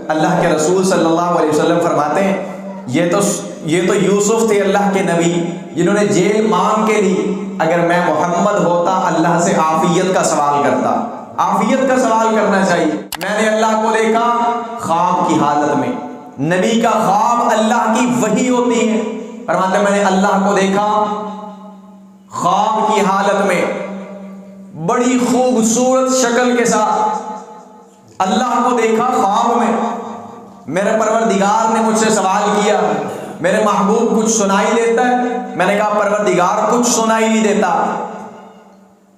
اللہ کے رسول صلی اللہ علیہ وسلم فرماتے ہیں یہ تو یوسف تھے اللہ کے نبی جنہوں نے جیل مانگ کے لی. اگر میں محمد ہوتا اللہ سے عافیت کا سوال کرتا. عافیت کا سوال کرنا چاہیے. میں نے اللہ کو دیکھا خواب کی حالت میں. نبی کا خواب اللہ کی وحی ہوتی ہے. فرماتے ہیں میں نے اللہ کو دیکھا خواب کی حالت میں بڑی خوبصورت شکل کے ساتھ. اللہ کو دیکھا خواب میں. میرے پروردگار نے مجھ سے سوال کیا میرے محبوب کچھ سنائی دیتا ہے؟ میں نے کہا پروردگار کچھ سنائی نہیں دیتا.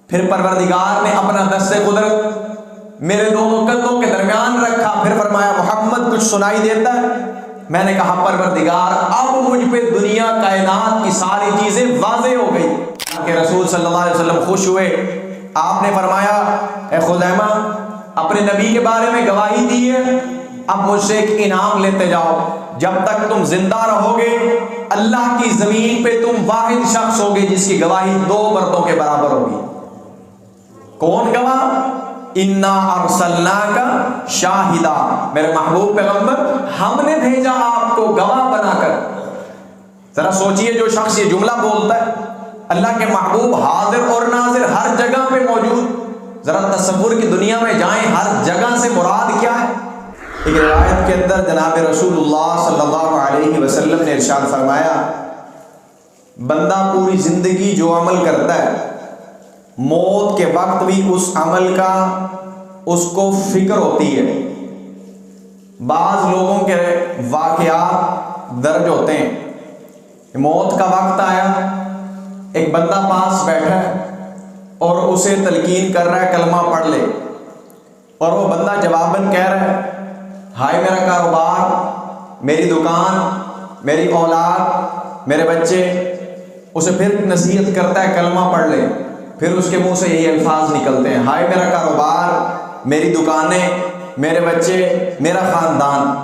پھر پروردگار نے اپنا دست قدرت میرے دونوں کندھوں کے درمیان رکھا. پھر فرمایا محمد کچھ سنائی دیتا ہے؟ میں نے کہا پروردگار اب مجھ پہ دنیا کائنات کی ساری چیزیں واضح ہو گئی. کہ رسول صلی اللہ علیہ وسلم خوش ہوئے. آپ نے فرمایا اے خزیمہ اپنے نبی کے بارے میں گواہی دی ہے, اب مجھ سے ایک انعام لیتے جاؤ. جب تک تم زندہ رہو گے اللہ کی زمین پہ تم واحد شخص ہوگے جس کی گواہی 2 مردوں کے برابر ہوگی. کون گواہ؟ انا ارسلناک شاہدا, میرے محبوب پیغمبر ہم نے بھیجا آپ کو گواہ بنا کر. ذرا سوچئے جو شخص یہ جملہ بولتا ہے اللہ کے محبوب حاضر اور ناظر ہر جگہ پہ موجود. ذرا تصور کی دنیا میں جائیں ہر جگہ سے مراد کیا ہے. ایک روایت کے اندر جناب رسول اللہ صلی اللہ علیہ وسلم نے ارشاد فرمایا بندہ پوری زندگی جو عمل کرتا ہے موت کے وقت بھی اس عمل کا اس کو فکر ہوتی ہے. بعض لوگوں کے واقعات درج ہوتے ہیں. موت کا وقت آیا, ایک بندہ پاس بیٹھا ہے اور اسے تلقین کر رہا ہے کلمہ پڑھ لے, اور وہ بندہ جواباً کہہ رہا ہے ہائے میرا کاروبار, میری دکان, میری اولاد, میرے بچے. اسے پھر نصیحت کرتا ہے کلمہ پڑھ لے. پھر اس کے منہ سے یہی الفاظ نکلتے ہیں ہائے میرا کاروبار, میری دکانیں, میرے بچے, میرا خاندان.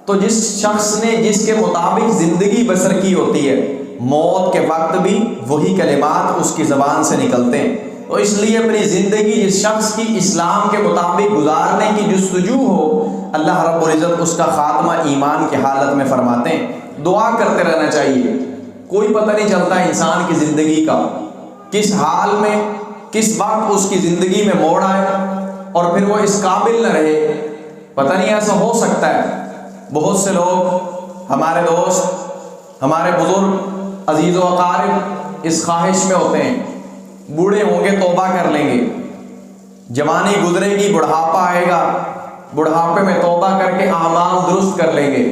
تو جس شخص نے جس کے مطابق زندگی بسر کی ہوتی ہے موت کے وقت بھی وہی کلمات اس کی زبان سے نکلتے ہیں. تو اس لیے اپنی زندگی جس شخص کی اسلام کے مطابق گزارنے کی جستجو ہو اللہ رب العزت اس کا خاتمہ ایمان کی حالت میں فرماتے ہیں. دعا کرتے رہنا چاہیے. کوئی پتہ نہیں چلتا انسان کی زندگی کا کس حال میں کس وقت اس کی زندگی میں موڑ آئے اور پھر وہ اس قابل نہ رہے. پتہ نہیں ایسا ہو سکتا ہے. بہت سے لوگ ہمارے دوست ہمارے بزرگ عزیز و اقارب اس خواہش میں ہوتے ہیں بوڑھے ہوں گے توبہ کر لیں گے, جوانی گزرے گی بڑھاپا آئے گا, بڑھاپے میں توبہ کر کے اعمال درست کر لیں گے,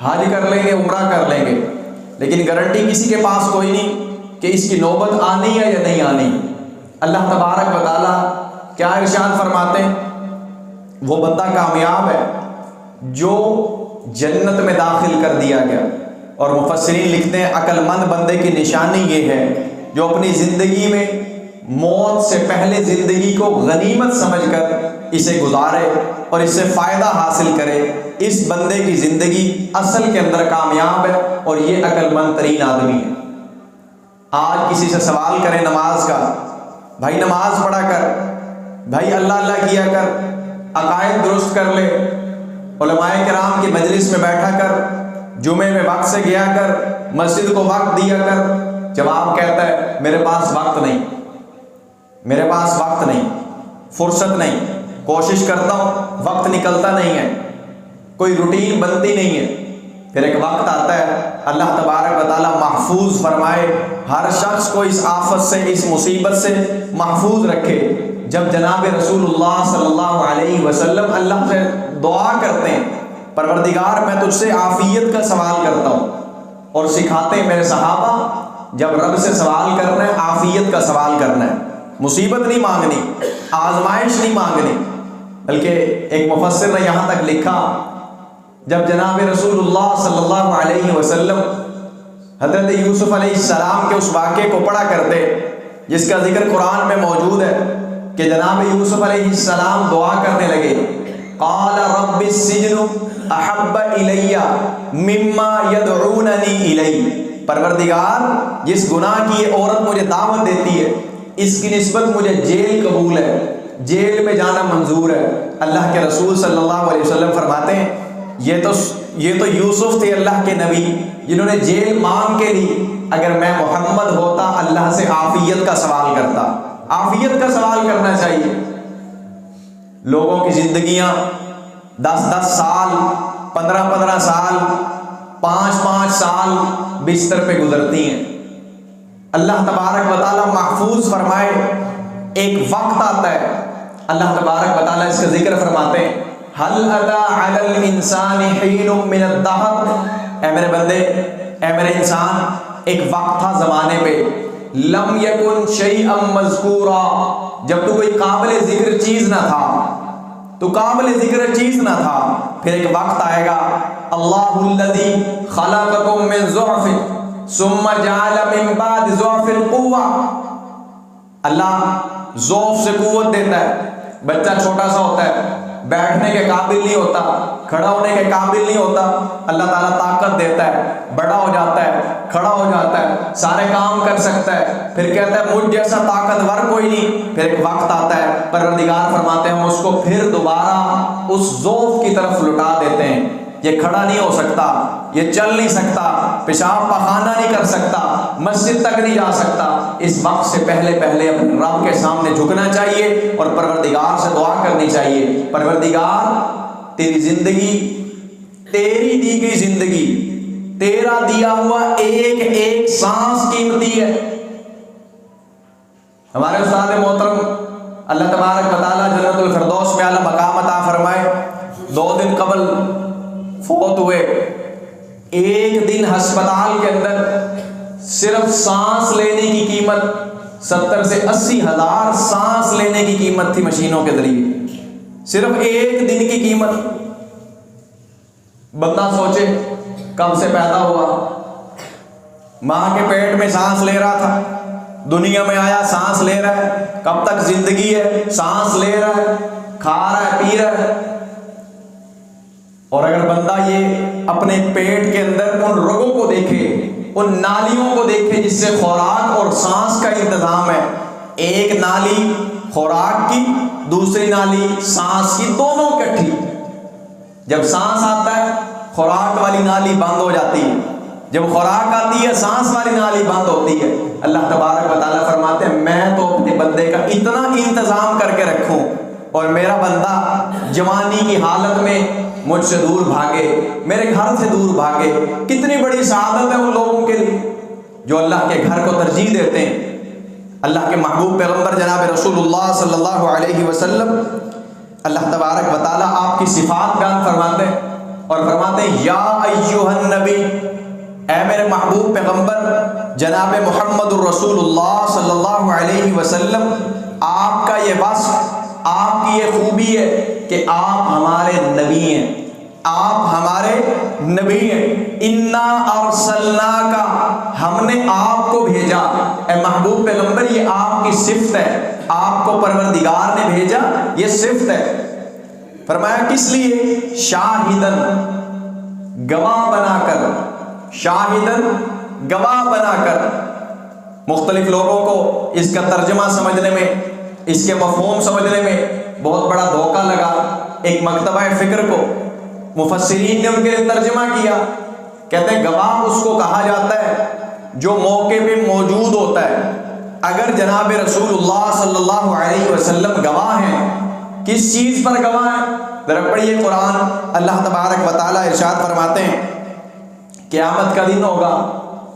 حج کر لیں گے, عمرہ کر لیں گے. لیکن گارنٹی کسی کے پاس کوئی نہیں کہ اس کی نوبت آنی ہے یا نہیں آنی. اللہ تبارک و تعالیٰ کیا ارشاد فرماتے ہیں وہ بندہ کامیاب ہے جو جنت میں داخل کر دیا گیا. اور مفسرین لکھتے ہیں عقل مند بندے کی نشانی یہ ہے جو اپنی زندگی میں موت سے پہلے زندگی کو غنیمت سمجھ کر اسے گزارے اور اس سے فائدہ حاصل کرے. اس بندے کی زندگی اصل کے اندر کامیاب ہے اور یہ عقل مند ترین آدمی ہے. آج کسی سے سوال کریں نماز کا, بھائی نماز پڑھا کر, بھائی اللہ اللہ کیا کر, عقائد درست کر لے, علماء کرام کی مجلس میں بیٹھا کر, جمعے میں وقت سے گیا کر, مسجد کو وقت دیا کر. جواب کہتا ہے میرے پاس وقت نہیں, میرے پاس وقت نہیں, فرصت نہیں, کوشش کرتا ہوں وقت نکلتا نہیں ہے, کوئی روٹین بنتی نہیں ہے. پھر ایک وقت آتا ہے اللہ تبارک و تعالیٰ محفوظ فرمائے ہر شخص کو اس آفت سے اس مصیبت سے محفوظ رکھے. جب جناب رسول اللہ صلی اللہ علیہ وسلم اللہ سے دعا کرتے ہیں پروردگار میں تجھ سے عافیت کا سوال کرتا ہوں, اور سکھاتے ہیں میرے صحابہ جب رب سے سوال کرنا ہے عافیت کا سوال کرنا ہے, مصیبت نہیں مانگنی, آزمائش نہیں مانگنی. بلکہ ایک مفسر نے یہاں تک لکھا جب جناب رسول اللہ صلی اللہ علیہ وسلم حضرت یوسف علیہ السلام کے اس واقعے کو پڑھا کرتے جس کا ذکر قرآن میں موجود ہے کہ جناب یوسف علیہ السلام دعا کرنے لگے قال رب السجن احب الی مما یدعوننی الی. پروردگار جس گناہ کی یہ عورت مجھے دعوت دیتی ہے اس کی نسبت مجھے جیل قبول ہے, جیل میں جانا منظور ہے. اللہ کے رسول صلی اللہ علیہ وسلم فرماتے ہیں یہ تو یوسف تھے اللہ کے نبی جنہوں نے جیل مانگ کے لی، اگر میں محمد ہوتا اللہ سے عافیت کا سوال کرتا۔ عافیت کا سوال کرنا چاہیے۔ لوگوں کی زندگیاں 10 سال، 15 سال، 5 سال بستر پہ گزرتی ہیں۔ اللہ تبارک و تعالیٰ محفوظ فرمائے، ایک وقت آتا ہے، اللہ تبارک و تعالیٰ اس کا ذکر فرماتے ہیں، هل اتى على الانسان حين من الدهر، اے میرے بندے، اے میرے انسان، ایک وقت تھا زمانے پہ، لم یکن شیئا مذکورا، جب تو کوئی قابل ذکر چیز نہ تھا، تو قابل ذکر چیز نہ تھا، پھر ایک وقت آئے گا، اللہ الذی خلقکم من ضعف ثم جعل من بعد ضعف قوة، اللہ ضعف سے قوت دیتا ہے۔ بچہ چھوٹا سا ہوتا ہے، بیٹھنے کے قابل نہیں ہوتا، کھڑا ہونے کے قابل نہیں ہوتا، اللہ تعالیٰ طاقت دیتا ہے، بڑا ہو جاتا ہے، کھڑا ہو جاتا ہے، سارے کام کر سکتا ہے، پھر کہتا ہے مجھ جیسا طاقتور کوئی نہیں، پھر ایک وقت آتا ہے، پروردگار فرماتے ہیں ہم اس کو پھر دوبارہ اس ضعف کی طرف لٹا دیتے ہیں۔ یہ کھڑا نہیں ہو سکتا، یہ چل نہیں سکتا، پیشاب پخانہ نہیں کر سکتا، مسجد تک نہیں جا سکتا، اس وقت سے پہلے اپنے رب کے سامنے جھکنا چاہیے اور پروردگار سے دعا کرنی چاہیے، پروردگار تیری زندگی، تیری دی گئی زندگی، تیرا دیا ہوا ایک سانس قیمتی ہے۔ ہمارے استاد محترم اللہ تبارک و تعالیٰ جنت الفردوس میں اعلیٰ مقام عطا فرمائے، 2 دن قبل فوت ہوئے، ایک دن ہسپتال کے اندر صرف سانس لینے کی قیمت 70 سے 80 ہزار سانس لینے کی قیمت تھی مشینوں کے ذریعے، صرف ایک دن کی قیمت۔ بندہ سوچے کب سے پیدا ہوا، ماں کے پیٹ میں سانس لے رہا تھا، دنیا میں آیا سانس لے رہا ہے، کب تک زندگی ہے سانس لے رہا ہے، کھا رہا ہے، پی رہا ہے۔ اور اگر بندہ یہ اپنے پیٹ کے اندر ان رگوں کو دیکھے، ان نالیوں کو دیکھے جس سے خوراک اور سانس کا انتظام ہے، ایک نالی خوراک کی، دوسری نالی سانس کی، دونوں اکٹھی، جب سانس آتا ہے خوراک والی نالی بند ہو جاتی ہے، جب خوراک آتی ہے سانس والی نالی بند ہوتی ہے۔ اللہ تبارک و تعالیٰ فرماتے ہیں میں تو اپنے بندے کا اتنا انتظام کر کے رکھوں اور میرا بندہ جوانی کی حالت میں مجھ سے دور بھاگے، میرے گھر سے دور بھاگے۔ کتنی بڑی سعادت ہے ان لوگوں کے لیے جو اللہ کے گھر کو ترجیح دیتے ہیں۔ اللہ کے محبوب پیغمبر جناب رسول اللہ صلی اللہ علیہ وسلم، اللہ تبارک و تعالیٰ آپ کی صفات بیان فرماتے ہیں اور فرماتے ہیں یا ایھا النبی، اے میرے محبوب پیغمبر جناب محمد الرسول اللہ صلی اللہ علیہ وسلم، آپ کا یہ وصف، آپ کی یہ خوبی ہے کہ آپ ہمارے نبی ہیں، آپ ہمارے نبی ہیں۔ انا ارسلناک، ہم نے آپ کو بھیجا، اے محبوب پیغمبر یہ آپ کی صفت ہے، آپ کو پروردگار نے بھیجا، یہ صفت ہے۔ فرمایا کس لیے؟ شاہدن، گواہ بنا کر، شاہدن، گواہ بنا کر۔ مختلف لوگوں کو اس کا ترجمہ سمجھنے میں، اس کے مفہوم سمجھنے میں بہت بڑا دھوکہ لگا۔ ایک مکتبہ فکر کو مفسرین نے ان کے لیے ترجمہ کیا، کہتے ہیں گواہ اس کو کہا جاتا ہے جو موقع پہ موجود ہوتا ہے۔ اگر جناب رسول اللہ صلی اللہ علیہ وسلم گواہ ہیں، کس چیز پر گواہ ہیں؟ ذرا پڑھیے قرآن، اللہ تبارک و تعالیٰ ارشاد فرماتے ہیں قیامت کا دن ہوگا،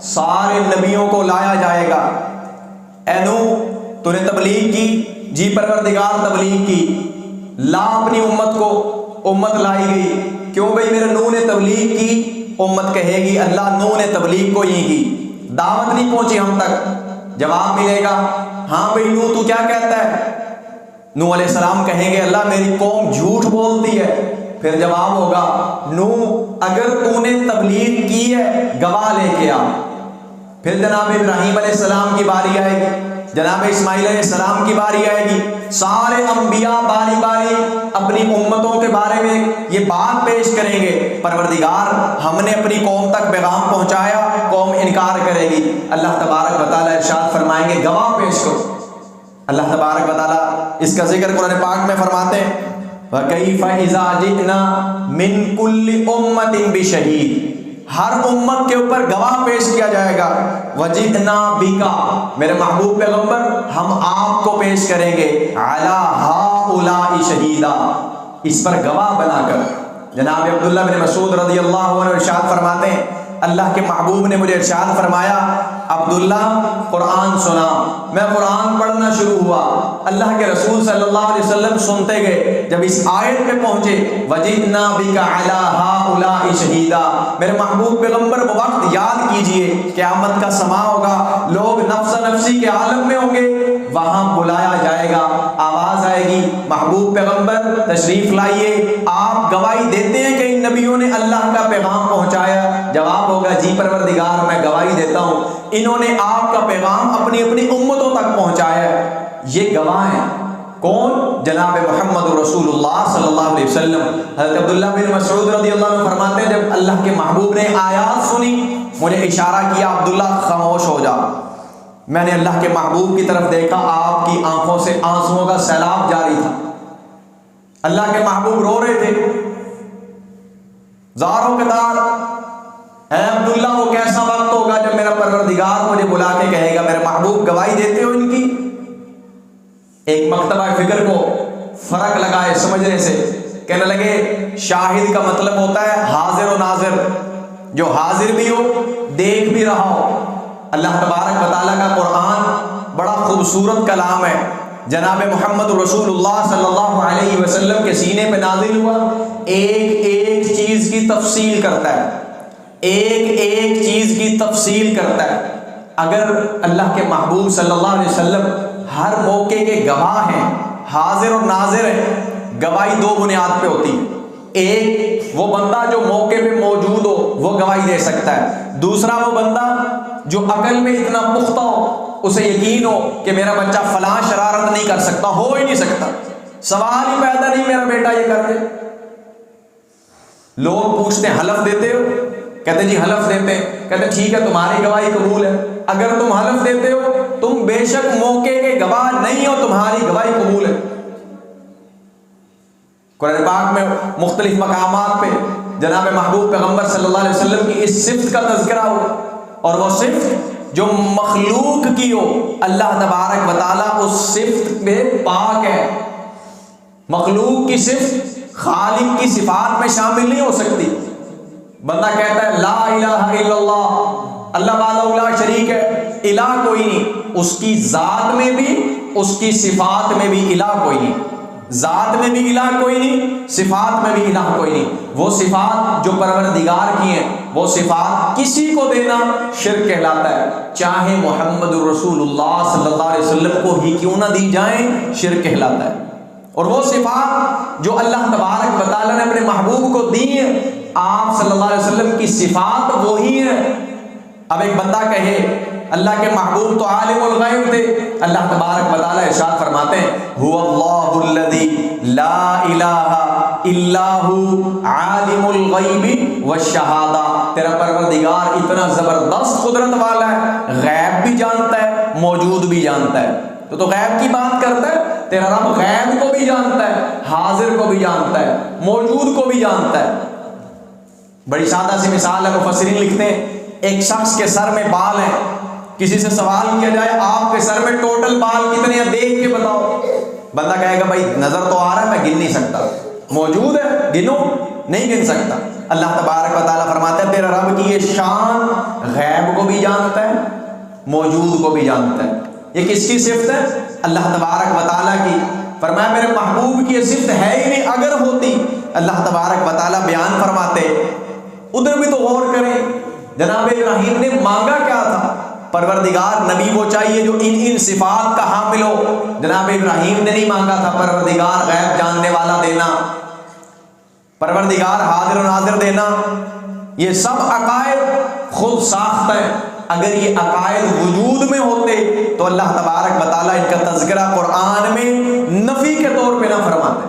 سارے نبیوں کو لایا جائے گا۔ اے نوح تو نے تبلیغ کی، جی پروردگار تبلیغ کی، لا اپنی امت کو، امت لائی گئی۔ کیوں بھئی میرے نوح نے تبلیغ کی، امت کہے گی اللہ نوح نے تبلیغ کو ہی کی، دعوت نہیں پہنچی ہم تک۔ جواب ملے گا ہاں بھئی نوح تو کیا کہتا ہے؟ نوح علیہ السلام کہیں گے اللہ میری قوم جھوٹ بولتی ہے۔ پھر جواب ہوگا نوح اگر تو نے تبلیغ کی ہے گواہ لے کے آ۔ پھر جناب ابراہیم علیہ السلام کی باری آئے گی، جناب اسماعیل علیہ السلام کی باری آئے گی، سارے انبیاء باری باری اپنی امتوں کے بارے میں یہ بات پیش کریں گے، پروردگار ہم نے اپنی قوم تک پیغام پہنچایا، قوم انکار کرے گی۔ اللہ تبارک و تعالیٰ ارشاد فرمائیں گے گواہ پیش کرو۔ اللہ تبارک و تعالیٰ اس کا ذکر قرآن پاک میں فرماتے ہیں وَكَيْفَ إِذَا جِئْنَا مِن كُلِّ أُمَّةٍ بِشَهِيدٍ، ہر امت کے اوپر گواہ پیش کیا جائے گا. وَجِئْنَا بِكَ، میرے محبوب پیغمبر ہم آپ کو پیش کریں گے عَلَى هَؤُلَاءِ شَهِيدًا، اس پر گواہ بنا کر. جناب عبداللہ بن مسعود رضی اللہ عنہ ارشاد فرماتے ہیں اللہ کے محبوب نے مجھے ارشاد فرمایا عبداللہ قرآن سنا. میں قرآن پڑھنا شروع ہوا، اللہ کے رسول صلی اللہ علیہ وسلم سنتے گئے. جب اس آیت پہ پہنچے وَجِئْنَا بِكَ عَلَى هَؤُلَاءِ شَهِيدًا، میرے محبوب پیغمبر وہ وقت یاد کیجئے، قیامت کا سما ہوگا، لوگ نفس نفسی کے عالم میں ہوں گے، وہاں بلایا جائے گا، آواز آئے گی محبوب پیغمبر تشریف لائیے، آپ گواہی دیتے ہیں کہ ان نبیوں نے اللہ کا پیغام پہنچایا؟ جواب ہوگا جی پروردگار میں گواہی دیتا ہوں انہوں نے آپ کا پیغام اپنی اپنی امتوں تک پہنچایا ہے. یہ گواہ ہیں کون؟ جناب محمد رسول اللہ صلی اللہ علیہ وسلم. حضرت عبداللہ بن مسعود رضی اللہ عنہ فرماتے ہیں جب اللہ کے محبوب نے آیات سنی مجھے اشارہ کیا عبداللہ خاموش ہو جا. میں نے اللہ کے محبوب کی طرف دیکھا، آپ کی آنکھوں سے آنسوؤں کا سیلاب جاری تھا. اللہ کے محبوب رو رہے تھے زاروں کے دار. اے عبداللہ وہ کیسا وقت ہوگا جب میرا پروردگار مجھے بلا کے کہے گا میرے محبوب گواہی دیتے ہو ان کی؟ ایک مکتبہ فکر کو فرق لگائے سمجھنے سے، کہنے لگے شاہد کا مطلب ہوتا ہے حاضر و ناظر، جو حاضر بھی ہو دیکھ بھی رہا ہو. اللہ تبارک و تعالیٰ کا قرآن بڑا خوبصورت کلام ہے. جناب محمد رسول اللہ صلی اللہ علیہ وسلم کے سینے پہ نازل ہوا، ایک ایک چیز کی تفصیل کرتا ہے، ایک ایک چیز کی تفصیل کرتا ہے. اگر اللہ کے محبوب صلی اللہ علیہ وسلم ہر موقع کے گواہ ہیں، حاضر اور ناظر ہیں، گواہی دو بنیاد پہ ہوتی ہے. ایک وہ بندہ جو موقع پہ موجود ہو وہ گواہی دے سکتا ہے. دوسرا وہ بندہ جو عقل میں اتنا پختہ ہو، اسے یقین ہو کہ میرا بچہ فلاں شرارت نہیں کر سکتا، ہو ہی نہیں سکتا، سوال ہی پیدا نہیں میرا بیٹا یہ کر دے. لوگ پوچھتے ہیں حلف دیتے ہو؟ کہتے جی حلف دیتے ہیں. کہتے ٹھیک ہے تمہاری گواہی قبول ہے. اگر تم حلف دیتے ہو تم بے شک موقع کے گواہ نہیں ہو، تمہاری گواہی قبول ہے. قرآن پاک میں مختلف مقامات پہ جناب محبوب پیغمبر صلی اللہ علیہ وسلم کی اس صفت کا تذکرہ ہوا، اور وہ صفت جو مخلوق کی ہو اللہ تبارک و تعالیٰ اس صفت میں پاک ہے. مخلوق کی صفت خالق کی صفات میں شامل نہیں ہو سکتی. بندہ کہتا ہے لا الہ الا اللہ، اللہ وحدہ لا شریک ہے، الہ کوئی نہیں. اس کی ذات میں بھی اس کی صفات میں بھی الہ کوئی نہیں. ذات میں بھی الہ کوئی نہیں، صفات میں بھی الہ کوئی نہیں. وہ صفات جو پروردگار کی ہیں وہ صفات کسی کو دینا شرک کہلاتا ہے، چاہے محمد رسول اللہ صلی اللہ علیہ وسلم کو ہی کیوں نہ دی جائیں، شرک کہلاتا ہے. اور وہ صفات جو اللہ تبارک و تعالیٰ نے اپنے محبوب کو دی ہیں، آپ صلی اللہ علیہ وسلم کی صفات وہی ہیں. اب ایک بندہ کہے اللہ کے محبوب تو عالم الغیب تھے، اللہ تبارک و تعالیٰ ارشاد فرماتے ہیں هو اللہ الذی لا الہ الا هو عالم الغیب والشہادہ. تیرا پروردگار اتنا زبردست قدرت والا ہے، غیب بھی جانتا ہے موجود بھی جانتا ہے. تو غیب کی بات کرتا ہے، تیرا رب غیب کو بھی جانتا ہے، حاضر کو بھی جانتا ہے، موجود کو بھی جانتا ہے. بڑی سادہ سی مثال ہے، مفسرین لکھتے ہیں ایک شخص کے سر میں بال ہیں، کسی سے سوال کیا جائے آپ کے سر میں ٹوٹل بال کتنے ہیں دیکھ کے بتاؤ، بندہ کہے گا بھائی نظر تو آ رہا ہے میں گن نہیں سکتا. موجود ہے گنو، نہیں گن سکتا. اللہ تبارک و تعالیٰ فرماتا ہے تیرا رب کی یہ شان غیب کو بھی جانتا ہے موجود کو بھی جانتا ہے. یہ کس کی صفت ہے؟ اللہ تبارک و تعالیٰ کی. فرمایا میرے محبوب کی یہ صفت ہے ہی نہیں، اگر ہوتی اللہ تبارک و تعالیٰ بیان فرماتے. ادھر بھی تو غور کریں، جناب ابراہیم نے مانگا کیا تھا؟ پروردگار نبی وہ چاہیے جو ان صفات کا حامل ہو. جناب ابراہیم نے نہیں مانگا تھا پروردگار غیب جاننے والا دینا، پروردگار حاضر و ناظر دینا. یہ سب عقائد خود ساخت ہیں. اگر یہ عقائد وجود میں ہوتے تو اللہ تبارک و تعالیٰ ان کا تذکرہ قرآن میں نفی کے طور پہ نہ فرماتے.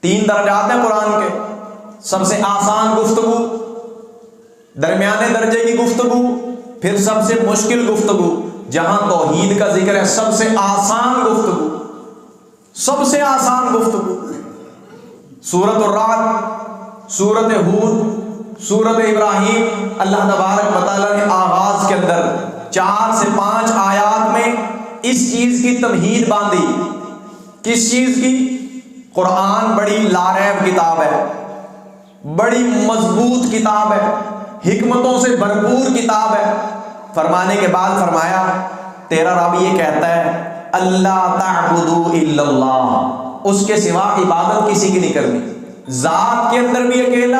3 درجات ہیں قرآن کے، سب سے آسان گفتگو، درمیانے درجے کی گفتگو، پھر سب سے مشکل گفتگو. جہاں توحید کا ذکر ہے سب سے آسان گفتگو، سب سے آسان گفتگو سورۃ الرعد، سورۃ ہود، سورۃ ابراہیم، اللہ تبارک و تعالیٰ نے آغاز کے اندر 4 سے 5 آیات میں اس چیز کی تمہید باندھی۔ کس چیز کی؟ قرآن بڑی لاریب کتاب ہے، بڑی مضبوط کتاب ہے، حکمتوں سے بھرپور کتاب ہے۔ فرمانے کے بعد فرمایا تیرا رب یہ کہتا ہے اللہ تعبدوا الا اللہ، اس کے سوا عبادت کسی کی نہیں کرنی، ذات کے اندر بھی اکیلا،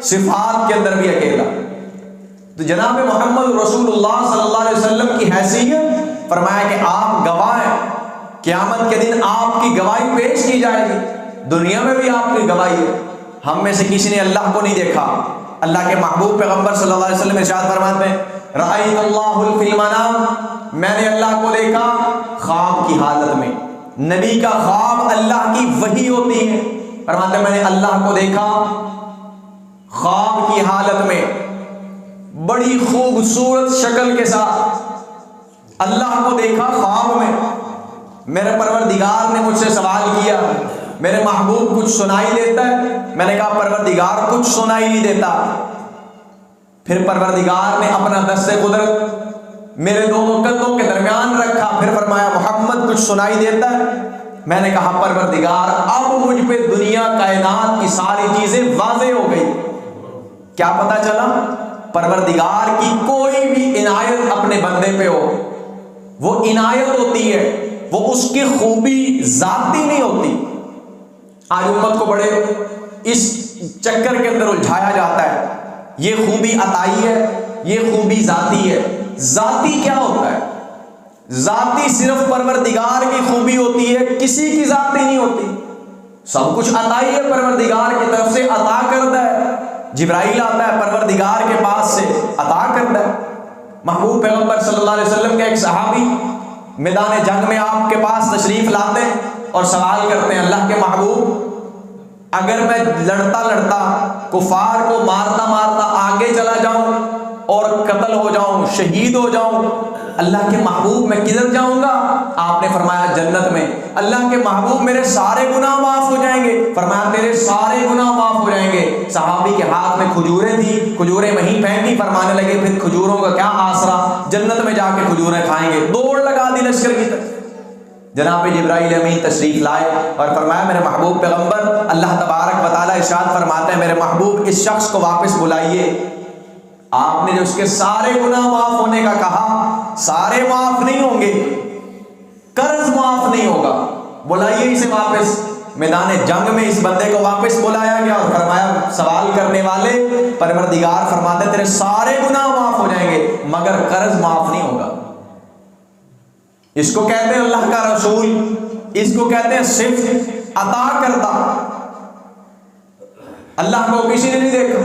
صفات کے اندر بھی اکیلا۔ تو جناب محمد رسول اللہ صلی اللہ علیہ وسلم کی حیثیت فرمایا کہ آپ گواہ ہیں، قیامت کے دن آپ کی گواہی پیش کی جائے گی، دنیا میں بھی آپ کی گواہی ہے۔ ہم میں سے کسی نے اللہ کو نہیں دیکھا، اللہ کے محبوب پیغمبر صلی اللہ علیہ وسلم ارشاد فرماتے ہیں رأیت اللہ فی المنام، میں نے اللہ کو دیکھا خواب کی حالت میں۔ نبی کا خواب اللہ کی وحی ہوتی ہے، فرماتے ہیں میں نے اللہ کو دیکھا خواب کی حالت میں، بڑی خوبصورت شکل کے ساتھ اللہ کو دیکھا خواب میں۔ میرے پروردگار نے مجھ سے سوال کیا میرے محبوب کچھ سنائی دیتا ہے؟ میں نے کہا پروردگار کچھ سنائی نہیں دیتا۔ پھر پروردگار نے اپنا دست قدرت میرے دونوں کندھوں کے درمیان رکھا، پھر فرمایا محمد کچھ سنائی دیتا ہے؟ میں نے کہا پروردگار اب مجھ پہ دنیا کائنات کی ساری چیزیں واضح ہو گئی۔ کیا پتہ چلا؟ پروردگار کی کوئی بھی عنایت اپنے بندے پہ ہو، وہ عنایت ہوتی ہے، وہ اس کی خوبی ذاتی نہیں ہوتی۔ آج امت کو بڑے اس چکر کے اندر الجھایا جاتا ہے، یہ خوبی عطائی ہے، یہ خوبی ذاتی ہے۔ ذاتی کیا ہوتا ہے؟ ذاتی صرف پروردگار کی خوبی ہوتی ہے، کسی کی ذاتی نہیں ہوتی۔ سب کچھ عطائی ہے، پروردگار کی طرف سے عطا کرتا ہے۔ جبرائیل آتا ہے پروردگار کے پاس سے عطا کرتا ہے۔ محبوب پیغمبر صلی اللہ علیہ وسلم کے ایک صحابی میدان جنگ میں آپ کے پاس تشریف لاتے ہیں اور سوال کرتے ہیں اللہ کے محبوب اگر میں لڑتا لڑتا کفار کو مارتا مارتا آگے چلا جاؤں اور قتل ہو جاؤں، شہید ہو جاؤں، اللہ کے محبوب میں کدھر جاؤں گا؟ آپ نے فرمایا جنت میں۔ اللہ کے محبوب میرے سارے گناہ معاف ہو جائیں گے؟ فرمایا تیرے سارے گناہ معاف ہو جائیں گے۔ صحابی کے ہاتھ میں کھجوریں تھی، کھجوریں وہیں پھینکی، فرمانے لگے پھر کھجوروں کا کیا آسرا، جنت میں جا کے کھجوریں کھائیں گے۔ دوڑ لگا دی لشکر کی طرف۔ جناب جبرائیل امین تشریف لائے اور فرمایا میرے محبوب پیغمبر اللہ تبارک و تعالیٰ ارشاد فرماتے ہیں میرے محبوب اس شخص کو واپس بلائیے، آپ نے جو اس کے سارے گناہ معاف ہونے کا کہا، سارے معاف نہیں ہوں گے، قرض معاف نہیں ہوگا، بلائیے اسے واپس۔ میدان جنگ میں اس بندے کو واپس بلایا گیا اور فرمایا سوال کرنے والے پروردگار فرماتے تیرے سارے گناہ معاف ہو جائیں گے مگر قرض معاف نہیں ہوگا۔ اس کو کہتے ہیں اللہ کا رسول، اس کو کہتے ہیں صفت عطا کرتا۔ اللہ کو کسی نے نہیں دیکھا،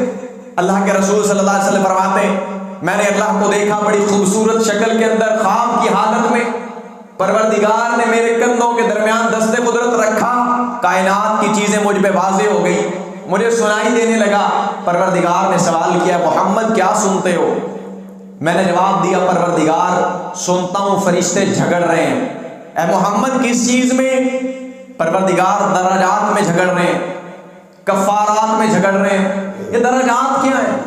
اللہ کے رسول صلی اللہ علیہ وسلم فرماتے ہیں میں نے اللہ کو دیکھا بڑی خوبصورت شکل کے اندر خواب کی حالت میں، پروردگار نے میرے کندھوں کے درمیان دست قدرت رکھا، کائنات کی چیزیں مجھ پہ واضح ہو گئی، مجھے سنائی دینے لگا۔ پروردگار نے سوال کیا محمد کیا سنتے ہو؟ میں نے جواب دیا پروردگار سنتا ہوں فرشتے جھگڑ رہے ہیں۔ اے محمد کس چیز میں؟ پروردگار درجات میں جھگڑ رہے ہیں، کفارات میں جھگڑ رہے ہیں۔ یہ درجات کیا ہیں؟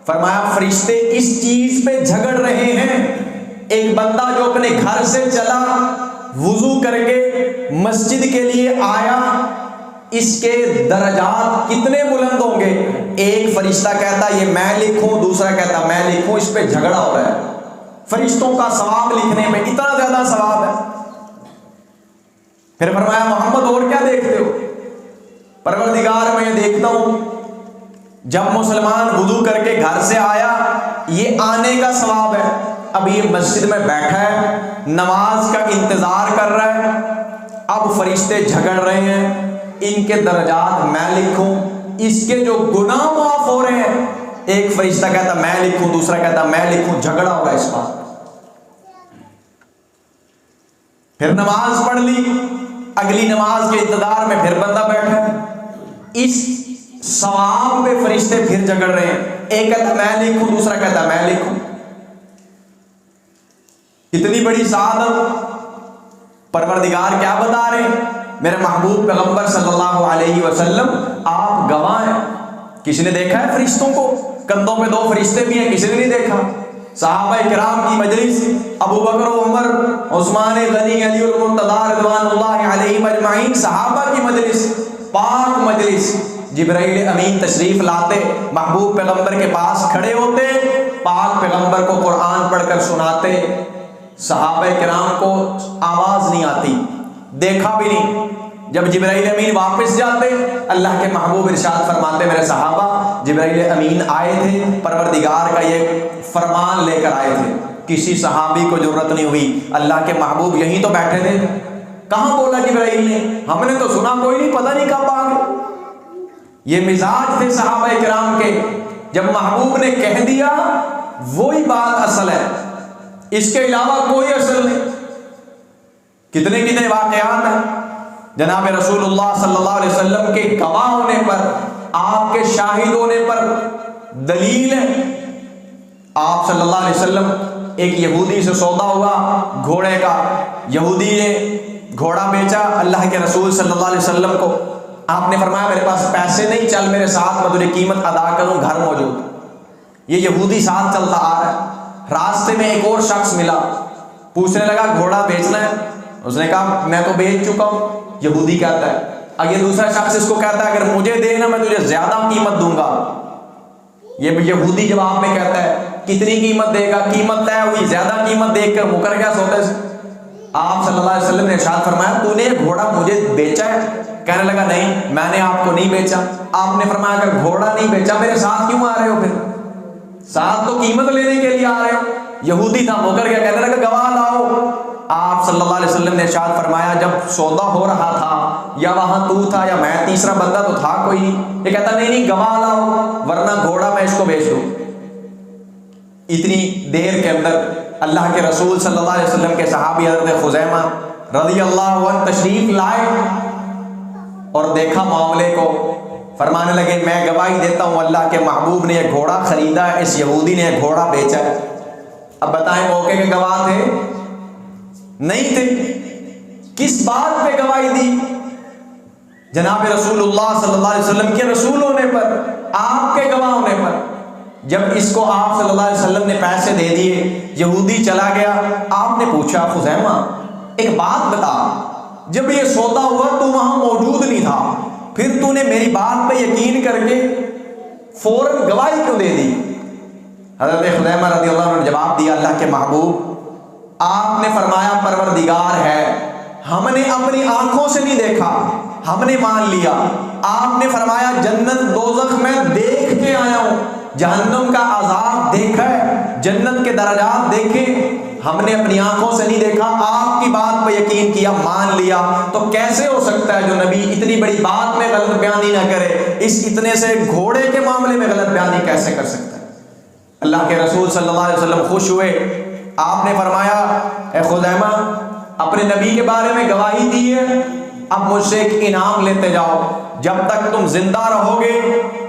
فرمایا فرشتے اس چیز پہ جھگڑ رہے ہیں، ایک بندہ جو اپنے گھر سے چلا وضو کر کے مسجد کے لیے آیا، اس کے درجات کتنے بلند ہوں گے؟ ایک فرشتہ کہتا یہ میں لکھوں، دوسرا کہتا میں لکھوں، اس پہ جھگڑا ہو رہا ہے۔ فرشتوں کا ثواب لکھنے میں اتنا زیادہ ثواب ہے۔ پھر فرمایا محمد اور کیا دیکھتے ہو؟ پروردگار میں یہ دیکھتا ہوں جب مسلمان وضو کر کے گھر سے آیا یہ آنے کا ثواب ہے، اب یہ مسجد میں بیٹھا ہے نماز کا انتظار کر رہا ہے، اب فرشتے جھگڑ رہے ہیں ان کے درجات میں لکھوں، اس کے جو گناہ معاف ہو رہے ہیں، ایک فرشتہ کہتا میں لکھوں، دوسرا کہتا میں لکھوں، جھگڑا ہوگا اس بات۔ پھر نماز پڑھ لی، اگلی نماز کے انتظار میں پھر بندہ بیٹھا ہے، اس ثواب پہ فرشتے پھر جھگڑ رہے ہیں، ایک کہتا میں لکھوں، دوسرا کہتا میں لکھوں۔ اتنی بڑی سعادت پروردگار کیا بتا رہے ہیں؟ میرے محبوب پیغمبر صلی اللہ علیہ وسلم آپ گواہ ہیں۔ کسی نے دیکھا ہے فرشتوں کو؟ کندھوں پہ 2 فرشتے بھی ہیں، کسی نے نہیں دیکھا۔ صحابہ کرام کی مجلس، ابو بکر و عمر، عثمان غنی، علی المرتضی رضوان اللہ علیہم اجمعین، صحابہ کی مجلس، پاک مجلس، جبرائیل امین تشریف لاتے، محبوب پیغمبر کے پاس کھڑے ہوتے، پاک پیغمبر کو قرآن پڑھ کر سناتے، صحابہ کرام کو آواز نہیں آتی، دیکھا بھی نہیں۔ جب جبرائیل امین واپس جاتے، اللہ کے محبوب ارشاد فرماتے، میرے صحابہ جبرائیل امین آئے تھے، پروردگار کا یہ فرمان لے کر آئے تھے۔ کسی صحابی کو ضرورت نہیں ہوئی، اللہ کے محبوب یہیں تو بیٹھے تھے، کہاں بولا جبرائیل نے؟ ہم نے تو سنا کوئی نہیں، پتہ نہیں کب آ گئے۔ یہ مزاج تھے صحابہ کرام کے، جب محبوب نے کہہ دیا وہی بات اصل ہے، اس کے علاوہ کوئی اصل نہیں۔ کتنے کتنے واقعات ہیں جناب رسول اللہ صلی اللہ علیہ وسلم کے گواہ ہونے پر، آپ کے شاہد ہونے پر دلیل ہے۔ آپ صلی اللہ علیہ وسلم، ایک یہودی سے سودا ہوا گھوڑے کا، یہودی نے گھوڑا بیچا اللہ کے رسول صلی اللہ علیہ وسلم کو، آپ نے فرمایا میرے پاس پیسے نہیں، چل میرے ساتھ، میں تجھے قیمت ادا کروں، گھر موجود۔ یہ یہودی ساتھ چلتا آ رہا ہے، راستے میں ایک اور شخص ملا، پوچھنے لگا گھوڑا بیچنا ہے؟ اس نے کہا میں تو بیچ چکا ہوں۔ یہودی کہتا ہے، اگر دوسرا شخص اس کو کہتا ہے اگر مجھے دینا میں تجھے زیادہ قیمت دوں گا۔ یہ یہودی جواب میں کہتا ہے کتنی قیمت دے گا؟ قیمت طے ہوئی، زیادہ قیمت دیکھ کر مکر گیا سودے سے۔ آپ صلی اللہ علیہ وسلم نے ارشاد فرمایا تو نے یہ گھوڑا مجھے بیچا ہے؟ کہنے لگا نہیں میں نے آپ کو نہیں بیچا۔ آپ نے فرمایا اگر گھوڑا نہیں بیچا میرے ساتھ کیوں آ رہے ہو؟ پھر ساتھ تو قیمت لینے کے لیے آ رہے ہو۔ یہودی تھا، مکر گیا، کہنے لگا گواہ لاؤ۔ آپ صلی اللہ علیہ وسلم نے ارشاد فرمایا جب سودا ہو رہا تھا یا وہاں تو تھا یا میں، تیسرا بندہ تو تھا کوئی نہیں، یہ کہتا نہیں گواہ لاؤ ورنہ گھوڑا میں اس کو بیچ دوں۔ اتنی دیر کے اندر اللہ کے رسول صلی اللہ علیہ وسلم کے صحابی حضرت خزیمہ رضی اللہ عنہ تشریف لائے اور دیکھا معاملے کو، فرمانے لگے میں گواہی دیتا ہوں اللہ کے محبوب نے یہ گھوڑا خریدا ہے، اس یہودی نے یہ گھوڑا بیچا ہے۔ اب بتائیں موقع کے گواہ تھے؟ نہیں تھے۔ کس بات پہ گواہی دی؟ جناب رسول اللہ صلی اللہ علیہ وسلم کے رسول ہونے پر، آپ کے گواہ ہونے پر۔ جب اس کو آپ صلی اللہ علیہ وسلم نے پیسے دے دیے، یہودی چلا گیا، آپ نے پوچھا خزیمہ ایک بات بتا، جب یہ سودا ہوا تو وہاں موجود نہیں تھا، پھر تو نے میری بات پہ یقین کر کے فوراً گواہی کیوں دے دی؟ حضرت خزیمہ رضی اللہ عنہ نے جواب دیا اللہ کے محبوب آپ نے فرمایا پروردگار ہے، ہم نے اپنی آنکھوں سے نہیں دیکھا، ہم نے مان لیا۔ آپ نے فرمایا جنت دوزخ میں دیکھ کے آیا ہوں، جہنم کا عذاب دیکھا ہے، جنت کے درجات دیکھے، ہم نے اپنی آنکھوں سے نہیں دیکھا، آپ کی بات پہ یقین کیا، مان لیا۔ تو کیسے ہو سکتا ہے جو نبی اتنی بڑی بات میں غلط بیانی نہ کرے، اس اتنے سے گھوڑے کے معاملے میں غلط بیانی کیسے کر سکتا ہے؟ اللہ کے رسول صلی اللہ علیہ وسلم خوش ہوئے، آپ نے فرمایا اے خزیمہ اپنے نبی کے بارے میں گواہی دی ہے، اب مجھ سے ایک انعام لیتے جاؤ، جب تک تم زندہ رہو گے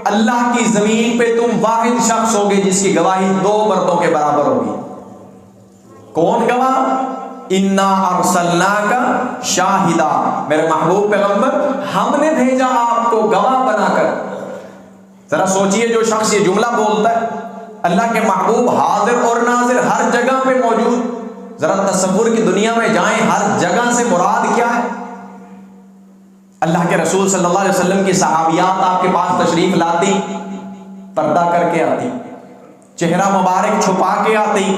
اللہ کی زمین پہ تم واحد شخص ہوگے جس کی گواہی 2 مردوں کے برابر ہوگی۔ کون گواہ؟ انا ارسلناک شاہدا، میرے محبوب پیغمبر ہم نے بھیجا آپ کو گواہ بنا کر۔ ذرا سوچئے جو شخص یہ جملہ بولتا ہے اللہ کے محبوب حاضر اور ناظر ہر جگہ پہ موجود، ذرا تصور کی دنیا میں جائیں، ہر جگہ سے مراد کیا ہے؟ اللہ کے رسول صلی اللہ علیہ وسلم کی صحابیات آپ کے پاس تشریف لاتی، پردہ کر کے آتی، چہرہ مبارک چھپا کے آتی۔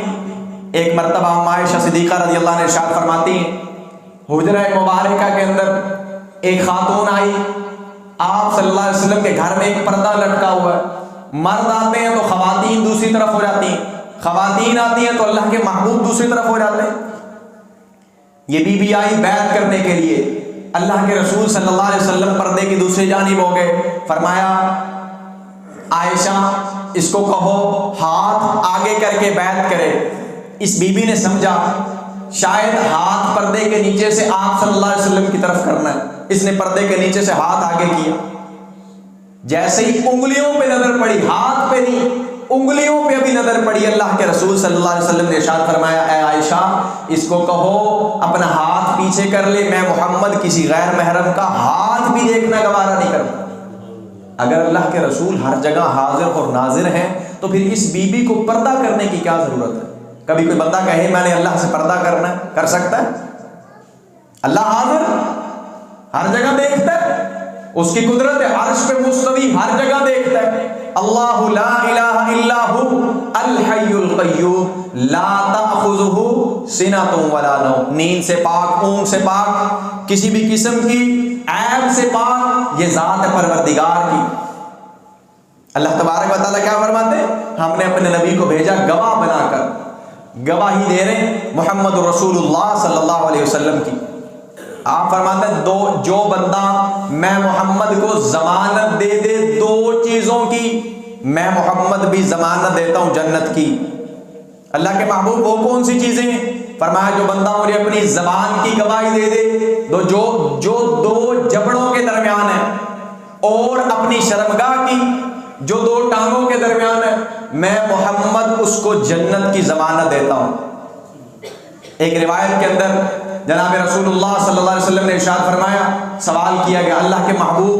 ایک مرتبہ عائشہ صدیقہ رضی اللہ عنہ ارشاد فرماتی ہیں حجرہ مبارکہ کے اندر ایک خاتون آئی، آپ صلی اللہ علیہ وسلم کے گھر میں ایک پردہ لٹکا ہوا ہے، مرد آتے ہیں تو خواتین دوسری طرف ہو جاتی ہیں، خواتین آتی ہیں تو اللہ کے محبوب دوسری طرف ہو جاتے ہیں۔ یہ بی بی آئی بیعت کرنے کے لیے، اللہ کے رسول صلی اللہ علیہ وسلم پردے کی دوسری جانب ہو گئے، فرمایا عائشہ اس کو کہو ہاتھ آگے کر کے بیعت کرے۔ اس بی بی نے سمجھا شاید ہاتھ پردے کے نیچے سے آپ صلی اللہ علیہ وسلم کی طرف کرنا ہے، اس نے پردے کے نیچے سے ہاتھ آگے کیا، جیسے ہی انگلیوں پہ نظر پڑی، ہاتھ پہ نہیں، انگلیوں پہ بھی نظر پڑی. اللہ کے رسول صلی اللہ علیہ وسلم نے ارشاد فرمایا اے عائشہ اس کو کہو اپنا ہاتھ پیچھے کر لے, میں محمد کسی غیر محرم کا ہاتھ بھی دیکھنا گوارا نہیں کرتا. اگر اللہ کے رسول ہر جگہ حاضر اور ناظر ہیں تو پھر اس بی بی کو پردہ کرنے کی کیا ضرورت ہے؟ کبھی کوئی بندہ کہے میں نے اللہ سے پردہ کرنا ہے, کر سکتا ہے؟ اللہ حاضر ہر جگہ دیکھتا ہے, اس کی قدرت ہے, عرش پہ مستوی ہر جگہ دیکھتا ہے. اللہ لا الہ الا هو الحی القیوم لا تأخذہ سنۃ ولا نوم, نیند سے پاک, اونگ سے پاک, کسی بھی قسم کی عیب سے پاک, یہ ذات پروردگار کی. اللہ تبارک و تعالیٰ کیا فرماتے ہیں؟ ہم نے اپنے نبی کو بھیجا گواہ بنا کر, گواہی دے رہے ہیں محمد رسول اللہ صلی اللہ علیہ وسلم کی. آپ فرماتے ہیں جو بندہ میں محمد کو ضمانت دے دے دو چیزوں کی, میں محمد بھی ضمانت دیتا ہوں جنت کی. اللہ کے محبوب وہ کون سی چیزیں ہیں؟ فرمایا جو بندہ مجھے اپنی زبان کی گواہی دے دے, جو دو جبڑوں کے درمیان ہے, اور اپنی شرمگاہ کی جو دو ٹانگوں کے درمیان ہے, میں محمد اس کو جنت کی ضمانت دیتا ہوں. ایک روایت کے اندر جناب رسول اللہ صلی اللہ علیہ وسلم نے ارشاد فرمایا, سوال کیا گیا اللہ کے محبوب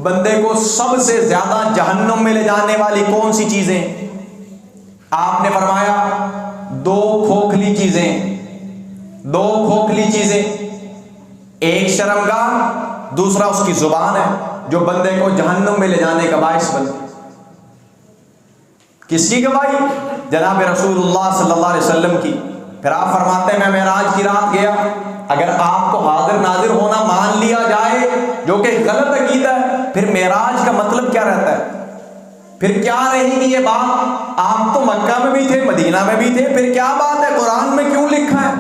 بندے کو سب سے زیادہ جہنم میں لے جانے والی کون سی چیزیں؟ آپ نے فرمایا دو کھوکھلی چیزیں, ایک شرمگاہ, دوسرا اس کی زبان ہے جو بندے کو جہنم میں لے جانے کا باعث بنتی. کس کی گواہی؟ جناب رسول اللہ صلی اللہ علیہ وسلم کی. پھر آپ فرماتے ہیں میں معراج کی رات گیا. اگر آپ کو حاضر ناظر ہونا مان لیا جائے جو کہ غلط عقیدہ ہے, پھر معراج کا مطلب کیا رہتا ہے؟ پھر کیا رہے گی یہ بات؟ آپ تو مکہ میں بھی تھے, مدینہ میں بھی تھے, پھر کیا بات ہے؟ قرآن میں کیوں لکھا ہے؟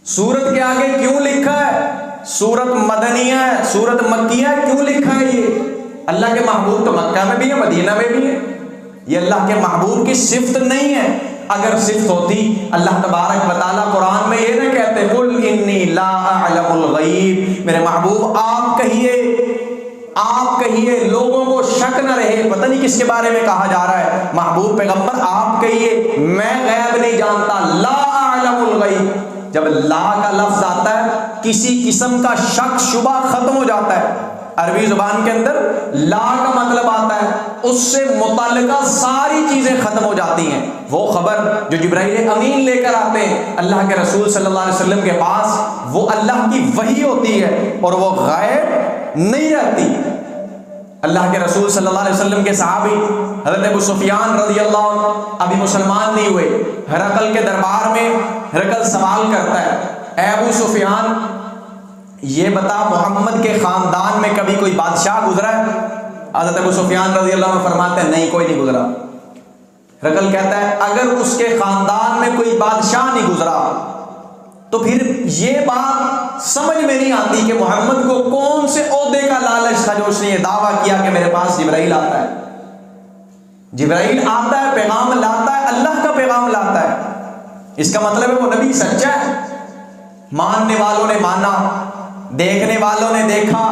سورت کے آگے کیوں لکھا ہے؟ سورت مدنیہ ہے, سورت مکیہ ہے, کیوں لکھا ہے یہ؟ اللہ کے محبوب تو مکہ میں بھی ہے, مدینہ میں بھی ہے. یہ اللہ کے محبوب کی صفت نہیں ہے. اگر صفت ہوتی اللہ تبارک و تعالیٰ قرآن میں یہ نہ کہتے قل انی لا اعلم الغیب, میرے محبوب آپ کہیے لوگوں کو شک نہ رہے, پتہ نہیں کس کے بارے میں کہا جا رہا ہے. محبوب پیغمبر آپ کہیے میں غیب نہیں جانتا, لا اعلم الغیب. جب لا کا لفظ آتا ہے کسی قسم کا شک شبہ ختم ہو جاتا ہے. عربی زبان کے اندر لا کا مطلب آتا ہے اس سے متعلقہ ساری چیزیں ختم ہو جاتی ہیں. وہ خبر جو جبرائیل امین لے کر آتے ہیں اللہ کے رسول صلی اللہ علیہ وسلم کے پاس, وہ اللہ کی وحی ہوتی ہے اور وہ غیب نہیں رہتی. اللہ کے رسول صلی اللہ علیہ وسلم کے صحابی حضرت ابو سفیان رضی اللہ عنہ ابھی مسلمان نہیں ہوئے. ہرقل کے دربار میں ہرقل سوال کرتا ہے اے ابو سفیان یہ بتا محمد کے خاندان میں کبھی کوئی بادشاہ گزرا ہے؟ حضرت ابو سفیان رضی اللہ عنہ فرماتے ہیں نہیں کوئی نہیں گزرا. ہرقل کہتا ہے اگر اس کے خاندان میں کوئی بادشاہ نہیں گزرا تو پھر یہ بات سمجھ میں نہیں آتی کہ محمد کو کون سے عہدے کا لالچ تھا جو اس نے یہ دعویٰ کیا کہ میرے پاس جبرائیل آتا ہے. جبرائیل آتا ہے, پیغام لاتا ہے, اللہ کا پیغام لاتا ہے. اس کا مطلب ہے وہ نبی سچا ہے. ماننے والوں نے مانا, دیکھنے والوں نے دیکھا.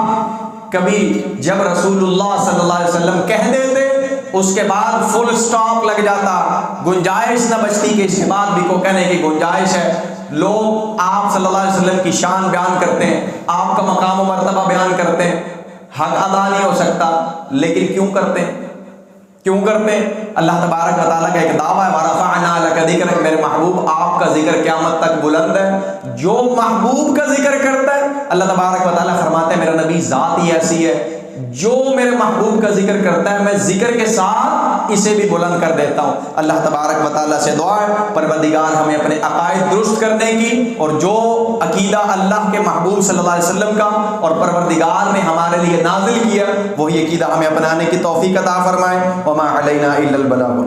کبھی جب رسول اللہ صلی اللہ علیہ وسلم کہہ دیتے اس کے بعد فل سٹاپ لگ جاتا, گنجائش نہ بچتی کہ اس کے بعد بھی کو کہنے کی گنجائش ہے. لوگ آپ صلی اللہ علیہ وسلم کی شان بیان کرتے ہیں, آپ کا مقام و مرتبہ بیان کرتے ہیں, حق ادا نہیں ہو سکتا, لیکن کیوں کرتے ہیں؟ اللہ تبارک و تعالیٰ کا ایک دعویٰ ہے وَرَفَعْنَا لَكَ ذِكْرَكَ, میرے محبوب آپ کا ذکر قیامت تک بلند ہے. جو محبوب کا ذکر کرتا ہے اللہ تبارک و تعالیٰ فرماتے ہیں میرا نبی ذات ہی ایسی ہے, جو میرے محبوب کا ذکر کرتا ہے میں ذکر کے ساتھ اسے بھی بلند کر دیتا ہوں. اللہ تبارک و تعالیٰ سے دعا ہے پروردگار ہمیں اپنے عقائد درست کرنے کی, اور جو عقیدہ اللہ کے محبوب صلی اللہ علیہ وسلم کا اور پروردگار نے ہمارے لیے نازل کیا وہی عقیدہ ہمیں اپنانے کی توفیق عطا فرمائے. وما علینا الا البلاغ.